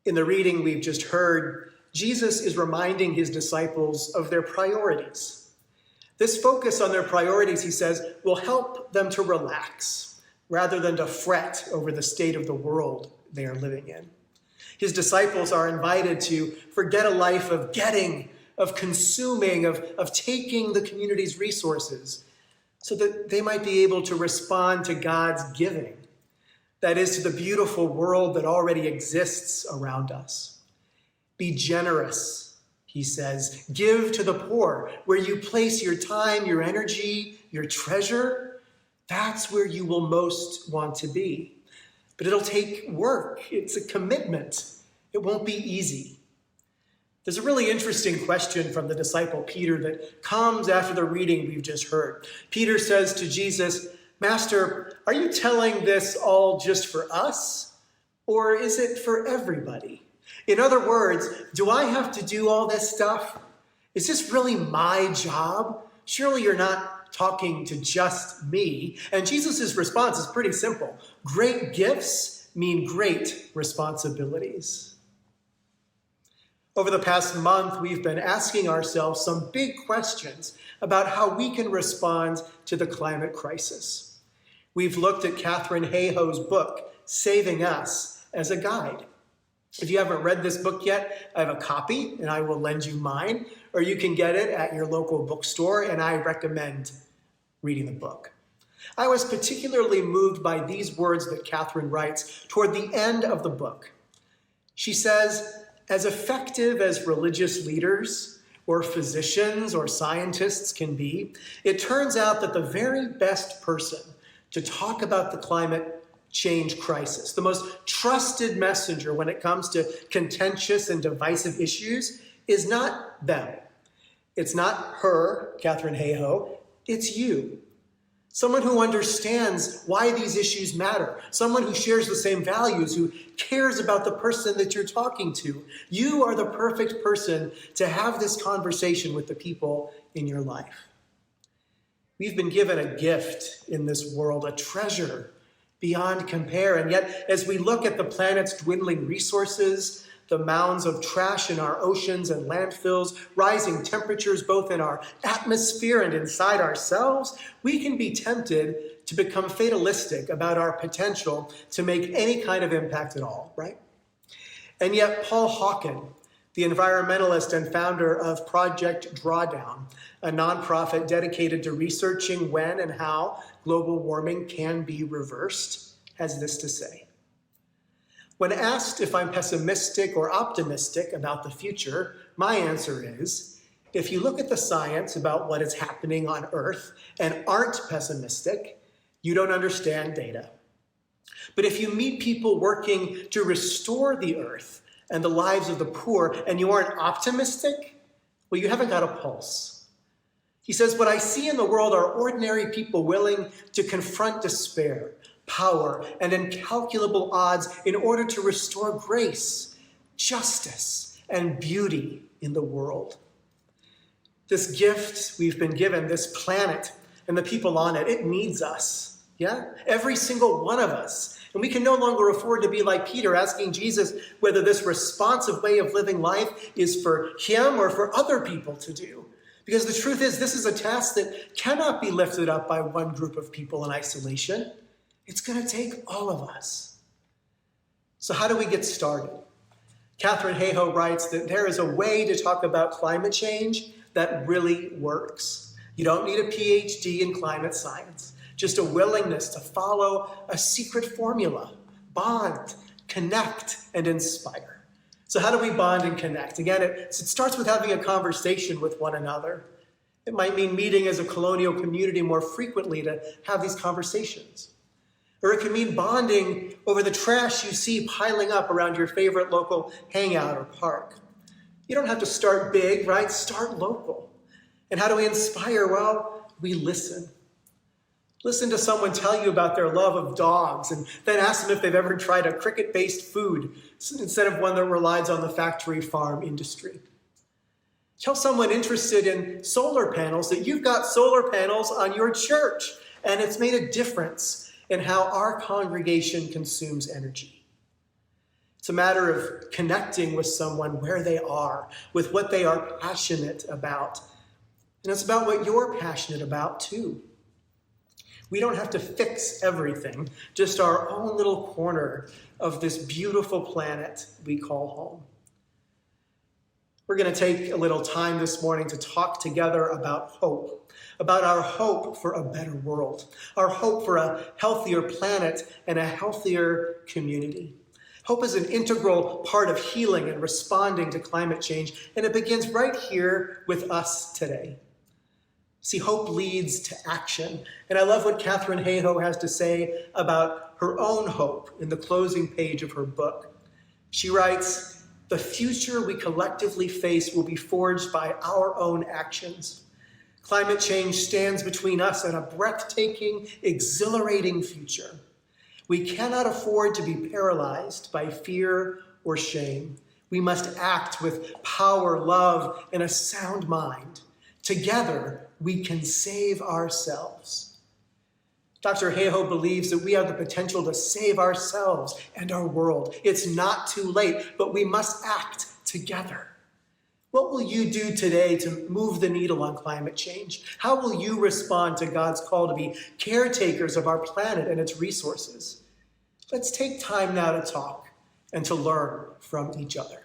In the reading we've just heard, Jesus is reminding his disciples of their priorities. This focus on their priorities, he says, will help them to relax rather than to fret over the state of the world they are living in. His disciples are invited to forget a life of getting, of consuming, of taking the community's resources so that they might be able to respond to God's giving. That is, to the beautiful world that already exists around us. Be generous, he says. Give to the poor. Where you place your time, your energy, your treasure, that's where you will most want to be. But it'll take work. It's a commitment. It won't be easy. There's a really interesting question from the disciple Peter that comes after the reading we've just heard. Peter says to Jesus, "Master, are you telling this all just for us, or is it for everybody? In other words, do I have to do all this stuff? Is this really my job? Surely you're not talking to just me." And Jesus' response is pretty simple. Great gifts mean great responsibilities. Over the past month, we've been asking ourselves some big questions about how we can respond to the climate crisis. We've looked at Katharine Hayhoe's book, Saving Us, as a guide. If you haven't read this book yet, I have a copy and I will lend you mine, or you can get it at your local bookstore, and I recommend reading the book. I was particularly moved by these words that Katharine writes toward the end of the book. She says, as effective as religious leaders or physicians or scientists can be, it turns out that the very best person to talk about the climate change crisis, the most trusted messenger when it comes to contentious and divisive issues, is not them. It's not her, Katharine Hayhoe, it's you. Someone who understands why these issues matter. Someone who shares the same values, who cares about the person that you're talking to. You are the perfect person to have this conversation with the people in your life. We've been given a gift in this world, a treasure beyond compare. And yet, as we look at the planet's dwindling resources, the mounds of trash in our oceans and landfills, rising temperatures both in our atmosphere and inside ourselves, we can be tempted to become fatalistic about our potential to make any kind of impact at all, right? And yet Paul Hawken, the environmentalist and founder of Project Drawdown, a nonprofit dedicated to researching when and how global warming can be reversed, has this to say. When asked if I'm pessimistic or optimistic about the future, my answer is, if you look at the science about what is happening on Earth and aren't pessimistic, you don't understand data. But if you meet people working to restore the Earth and the lives of the poor and you aren't optimistic, well, you haven't got a pulse. He says, what I see in the world are ordinary people willing to confront despair, power, and incalculable odds in order to restore grace, justice, and beauty in the world. This gift we've been given, this planet and the people on it, it needs us, yeah? Every single one of us. And we can no longer afford to be like Peter, asking Jesus whether this responsive way of living life is for him or for other people to do. Because the truth is, this is a task that cannot be lifted up by one group of people in isolation. It's going to take all of us. So how do we get started? Katharine Hayhoe writes that there is a way to talk about climate change that really works. You don't need a PhD in climate science, just a willingness to follow a secret formula, bond, connect, and inspire. So how do we bond and connect? Again, it starts with having a conversation with one another. It might mean meeting as a colonial community more frequently to have these conversations. Or it can mean bonding over the trash you see piling up around your favorite local hangout or park. You don't have to start big, right? Start local. And how do we inspire? Well, we listen. Listen to someone tell you about their love of dogs and then ask them if they've ever tried a cricket-based food instead of one that relies on the factory farm industry. Tell someone interested in solar panels that you've got solar panels on your church and it's made a difference in how our congregation consumes energy. It's a matter of connecting with someone where they are, with what they are passionate about. And it's about what you're passionate about too. We don't have to fix everything, just our own little corner of this beautiful planet we call home. We're going to take a little time this morning to talk together about hope, about our hope for a better world, our hope for a healthier planet and a healthier community. Hope is an integral part of healing and responding to climate change, and it begins right here with us today. See, hope leads to action. And I love what Katharine Hayhoe has to say about her own hope in the closing page of her book. She writes, "The future we collectively face will be forged by our own actions. Climate change stands between us and a breathtaking, exhilarating future. We cannot afford to be paralyzed by fear or shame. We must act with power, love, and a sound mind. Together, we can save ourselves." Dr. Hayhoe believes that we have the potential to save ourselves and our world. It's not too late, but we must act together. What will you do today to move the needle on climate change? How will you respond to God's call to be caretakers of our planet and its resources? Let's take time now to talk and to learn from each other.